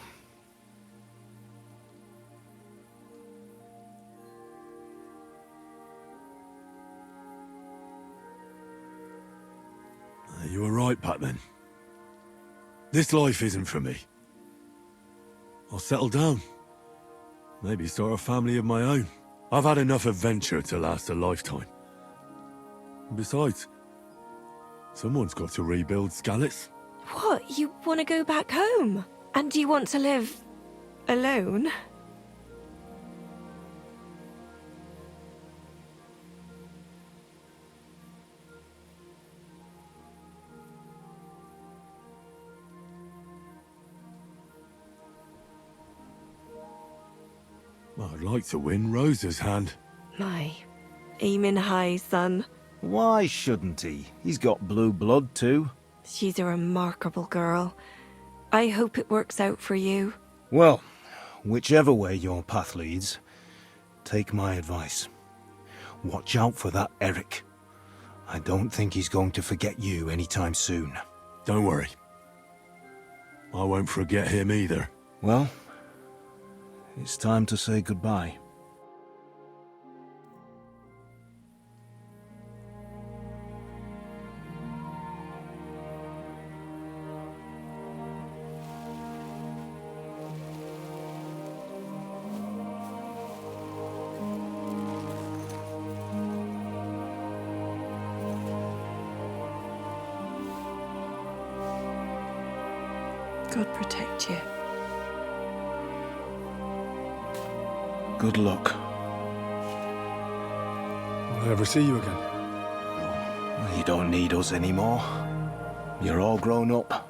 You were right back then. This life isn't for me. I'll settle down. Maybe start a family of my own. I've had enough adventure to last a lifetime. Besides, someone's got to rebuild Skalitz. What? You want to go back home? And do you want to live alone? I'd like to win Rosa's hand. My, aiming high, son. Why shouldn't he? He's got blue blood too. She's a remarkable girl. I hope it works out for you. Well, whichever way your path leads, Take my advice. Watch out for that Eric. I don't think he's going to forget you anytime soon. Don't worry. I won't forget him either. Well, it's time to say goodbye. God protect you. Good luck. Will I ever see you again? You don't need us anymore. You're all grown up.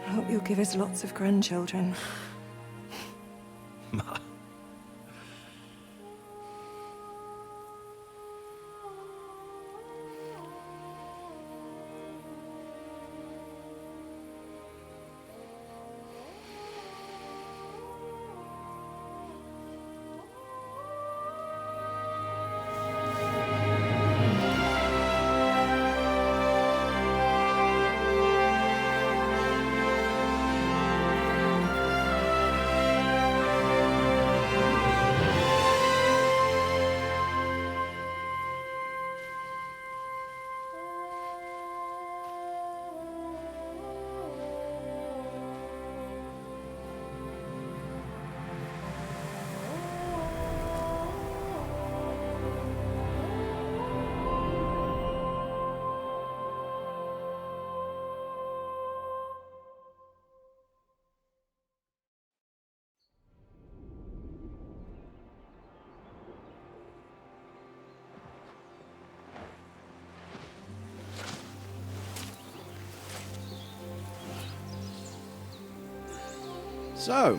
I hope you'll give us lots of grandchildren. So,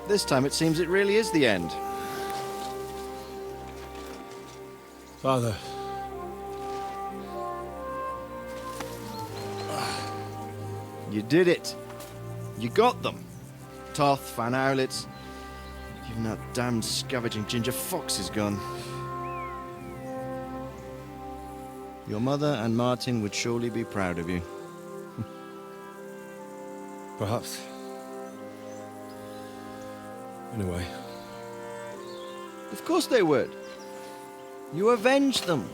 this time it seems it really is the end. Father. You did it. You got them. Toth, Van Owlitz. Even that damned scavenging ginger fox is gone. Your mother and Martin would surely be proud of you. Perhaps. Anyway. Of course they would. You avenged them.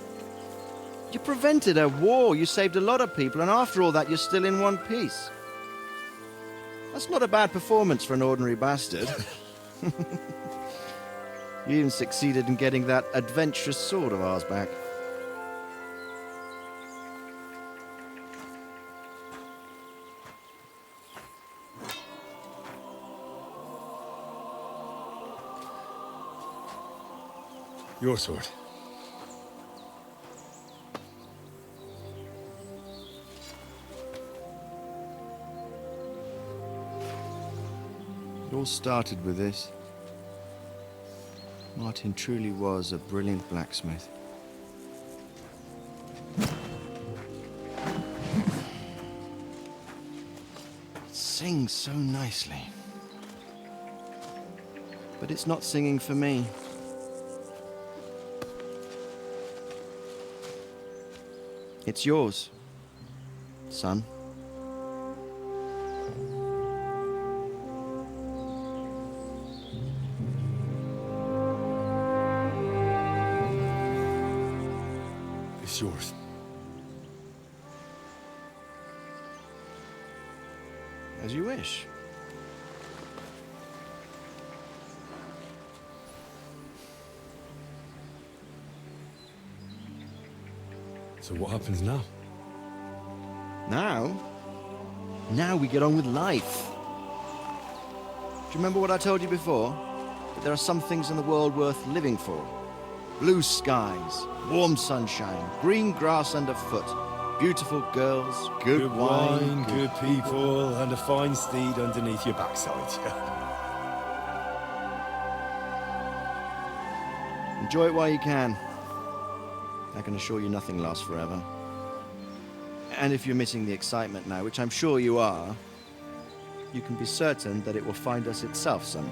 You prevented a war. You saved a lot of people, and after all that, you're still in one piece. That's not a bad performance for an ordinary bastard. You even succeeded in getting that adventurous sword of ours back. Your sword. It all started with this. Martin truly was a brilliant blacksmith. It sings so nicely. But it's not singing for me. It's yours, son. It's yours. As you wish. So what happens now? Now? Now we get on with life. Do you remember what I told you before? That there are some things in the world worth living for. Blue skies, warm sunshine, green grass underfoot, beautiful girls, good wine, good people, and a fine steed underneath your backside. Enjoy it while you can. I can assure you nothing lasts forever. And if you're missing the excitement now, which I'm sure you are, you can be certain that it will find us itself someday.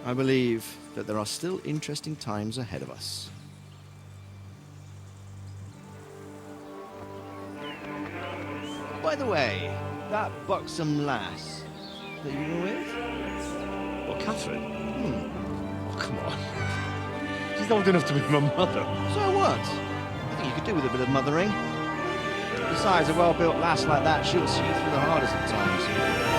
I believe that there are still interesting times ahead of us. By the way, that buxom lass that you were with? What, Catherine? Oh, come on. She's old enough to be my mother. So what? I think you could do with a bit of mothering. Besides, a well-built lass like that, she'll see you through the hardest of times.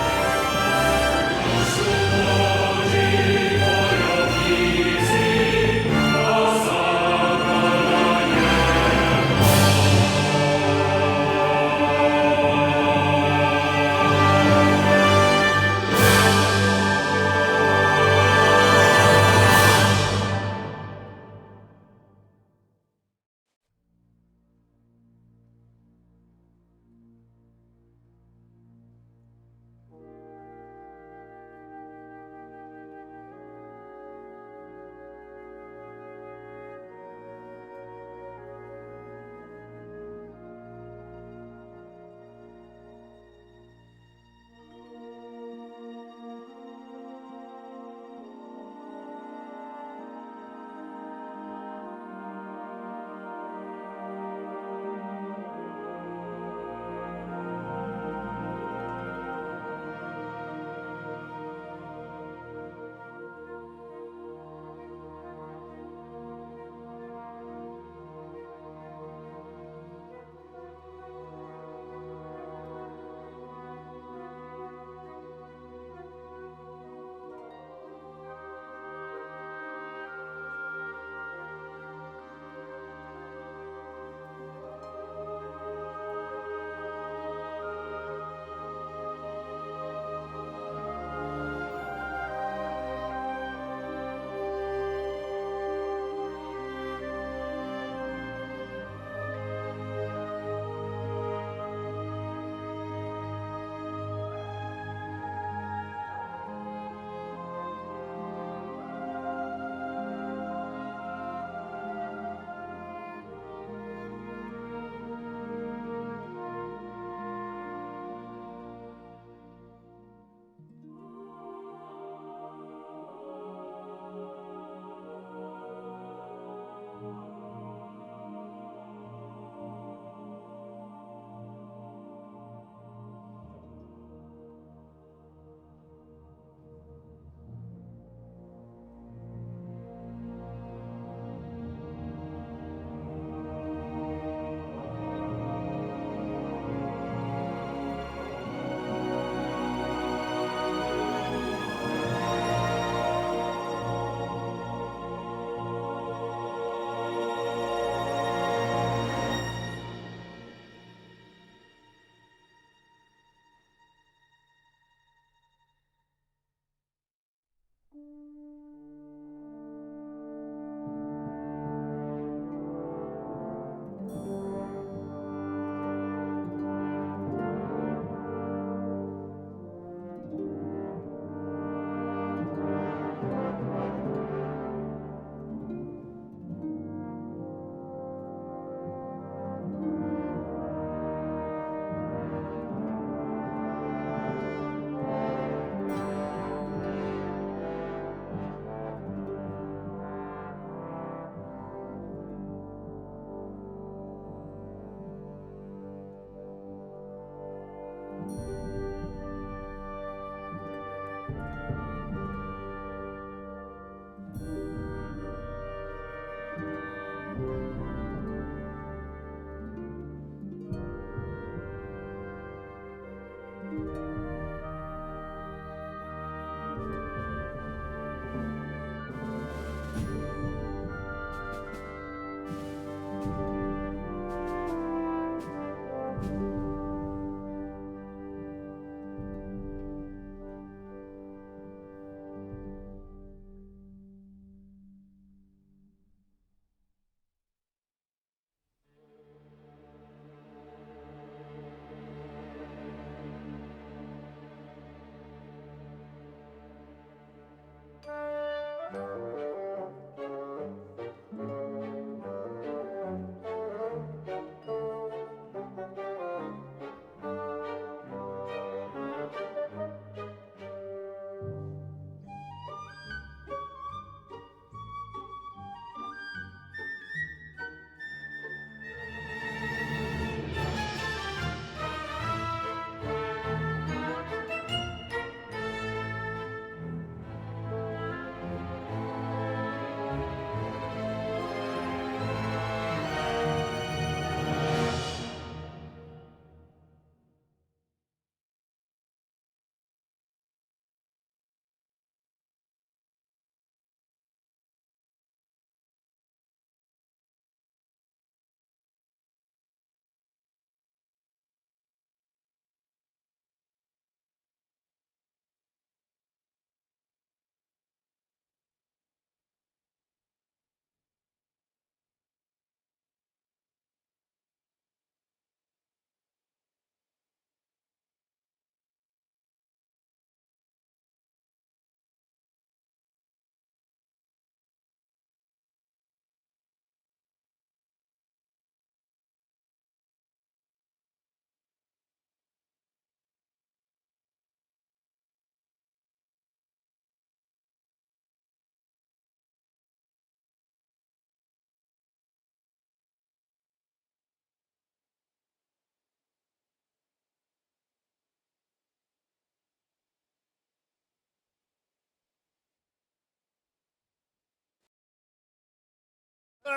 No.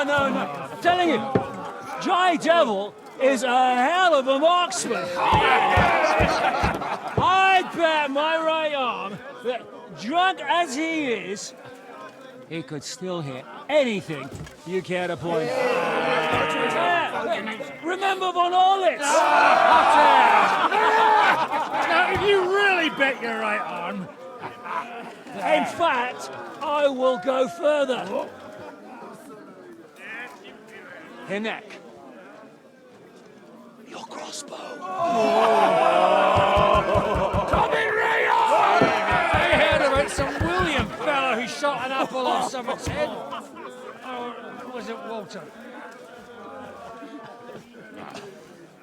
I'm telling you, Jai Devil is a hell of a marksman. I'd bet my right arm that, drunk as he is, he could still hit anything you care to point. Remember Von Orlitz? Now, if you really bet your right arm... In fact, I will go further. Hinek. Your crossbow. Tommy Rayo! I heard about some William fella who shot an apple off someone's head. Or was it Walter?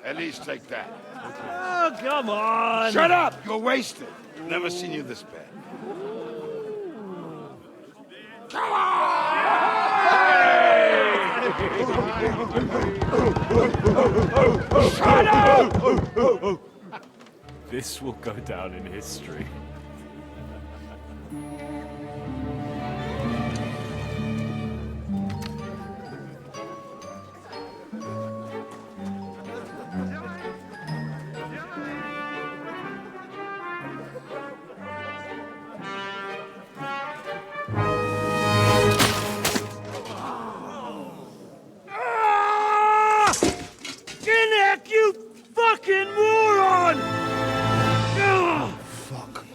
At least take that. Oh, come on. Shut up! You're wasted. Never seen you this bad. Come on! Shut up! This will go down in history. Hinek, you fucking moron! Fuck.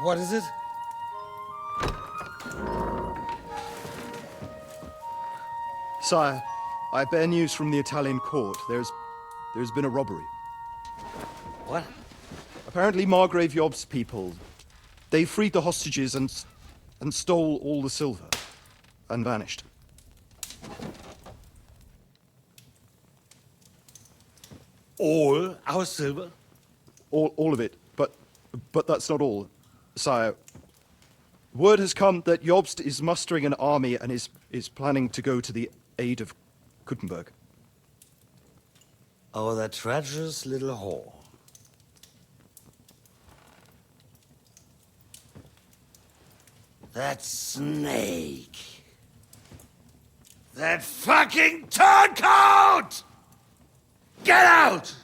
What is it? Sire, I bear news from the Italian court. There's been a robbery. What? Apparently Margrave Yob's people, they freed the hostages and stole all the silver and vanished. All our silver? All of it, but that's not all, sire. Word has come that Jobst is mustering an army and is planning to go to the aid of Kuttenberg. Oh, that treacherous little whore. That snake. That fucking turncoat! Get out!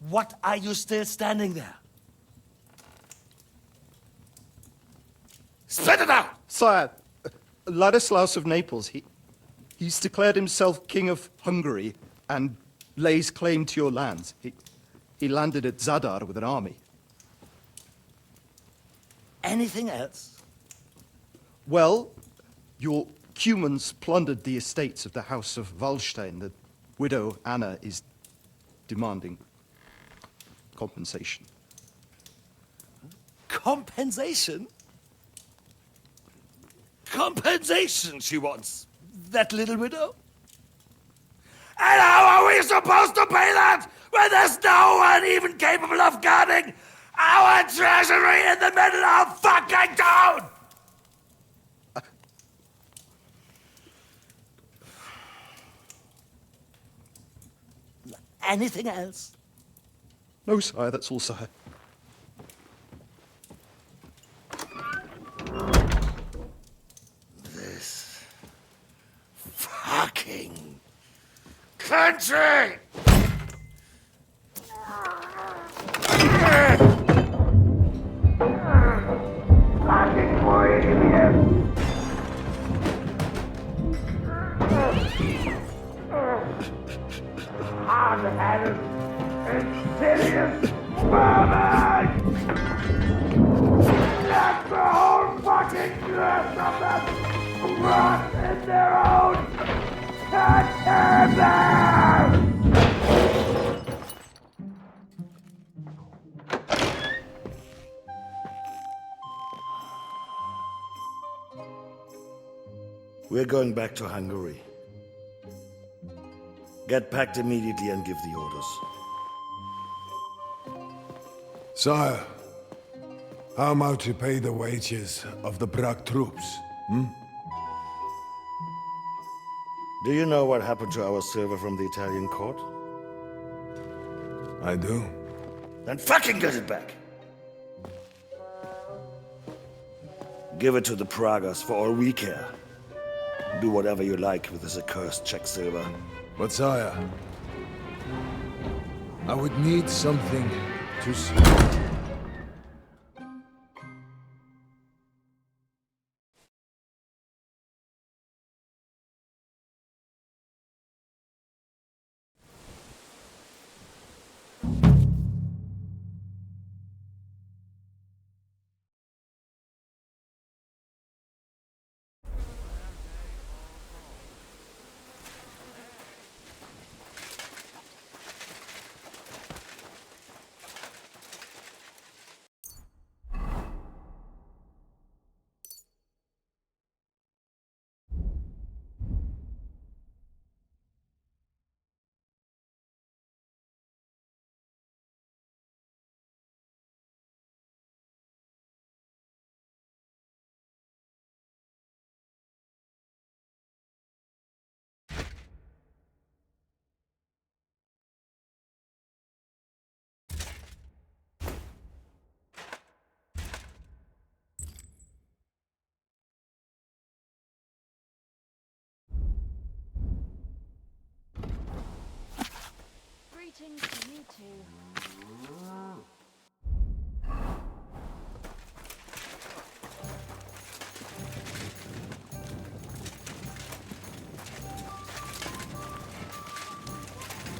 What are you still standing there? Spit it out! Sire, Ladislaus of Naples, he's declared himself King of Hungary and lays claim to your lands. He landed at Zadar with an army. Anything else? Well, your Cumans plundered the estates of the House of Wallstein. The widow Anna is demanding compensation. Compensation? Compensation she wants, that little widow? And how are we supposed to pay that when there's no one even capable of guarding our treasury in the middle of fucking town? Anything else? No, sire, that's all, sire. This fucking country! Fucking bohemian! Hard-headed, insidious vermin! Let the whole fucking rest of them rot in their own containers! We're going back to Hungary. Get packed immediately and give the orders. Sire, how am I to pay the wages of the Prague troops? Do you know what happened to our silver from the Italian court? I do. Then fucking get it back! Give it to the Pragas for all we care. Do whatever you like with this accursed Czech silver. But sire, I would need something to see. Greetings to you too.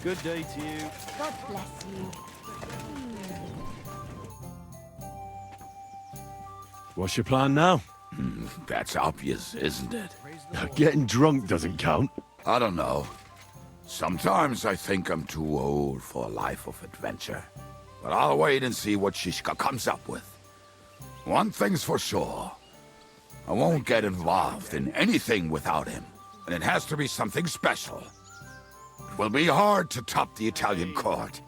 Good day to you. God bless you. What's your plan now? That's obvious, isn't it? Getting drunk doesn't count. I don't know. Sometimes I think I'm too old for a life of adventure. But I'll wait and see what Shishka comes up with. One thing's for sure. I won't get involved in anything without him. And it has to be something special. It will be hard to top the Italian court.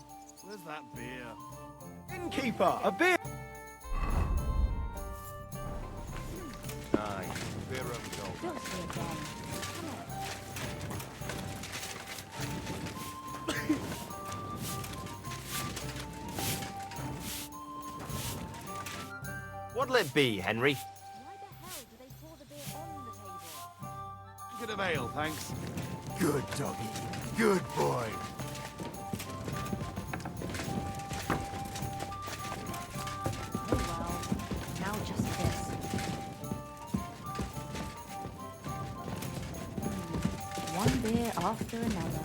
Where's that beer? Innkeeper, a beer! Aye, beer of gold. What'll it be, Henry? Bit of ale, thanks. Good doggy. Good boy. Now just this. One beer after another.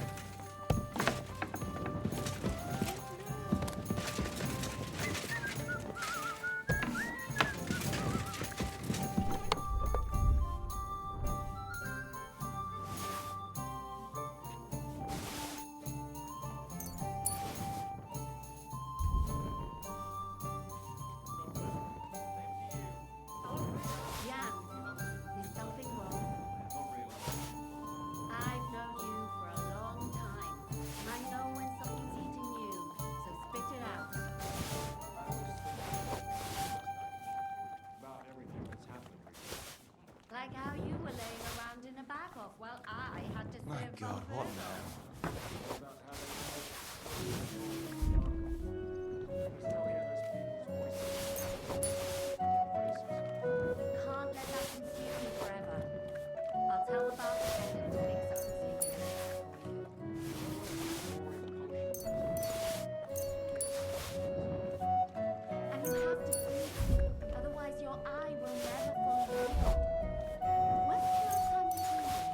Like how you were laying around in a bag off while I had to serve My God, what now? Can't let that consume me forever. I'll tell about the pendant to fix up the and you have to breathe, otherwise your eye will never fully heal. When's the last time you cleaned it?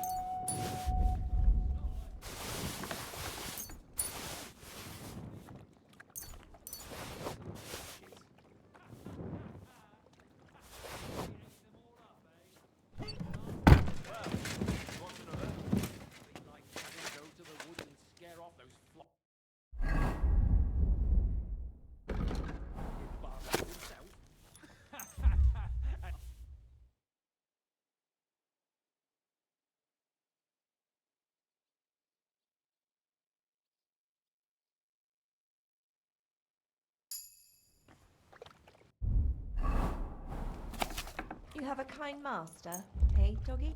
You have a kind master, eh, doggy?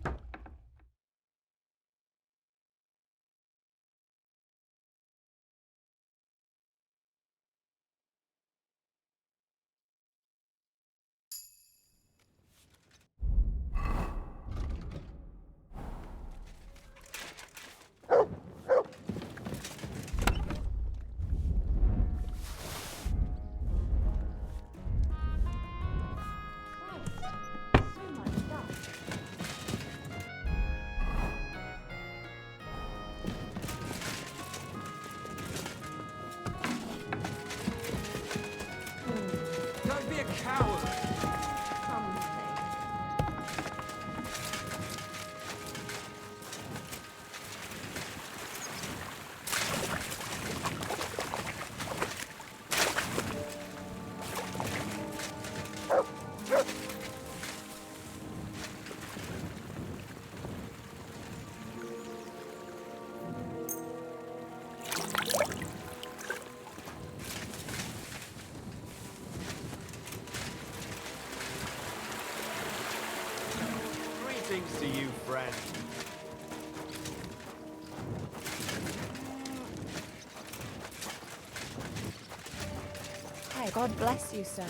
Don't be a coward! Greetings to you, friend. Hey, God bless you, sir.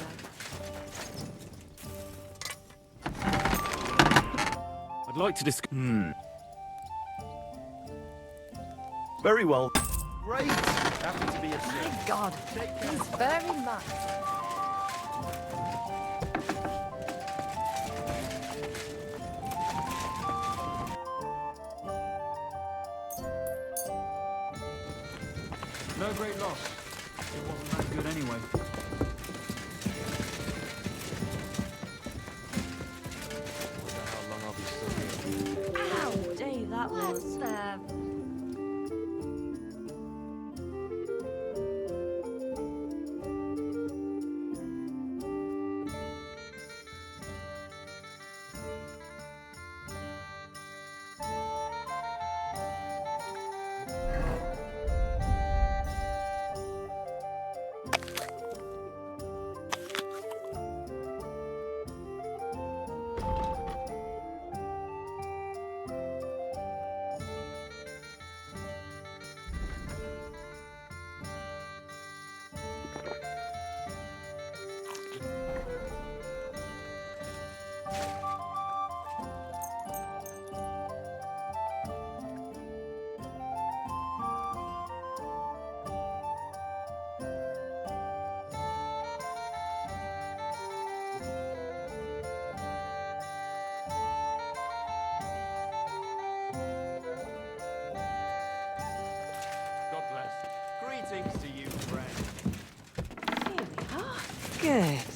I'd like to discuss. Very well. Great. Happy to be a My God, thanks very much. great loss. It wasn't that good anyway. Wonder how long I'll be still here. Ow, Dave, that was... God bless. Greetings to you, friend. Here we are. Good.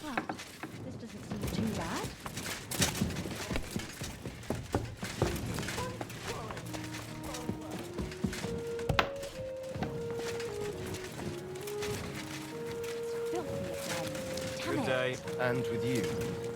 Well, this doesn't seem too bad. It's filthy again. Damn Good it. day, and with you.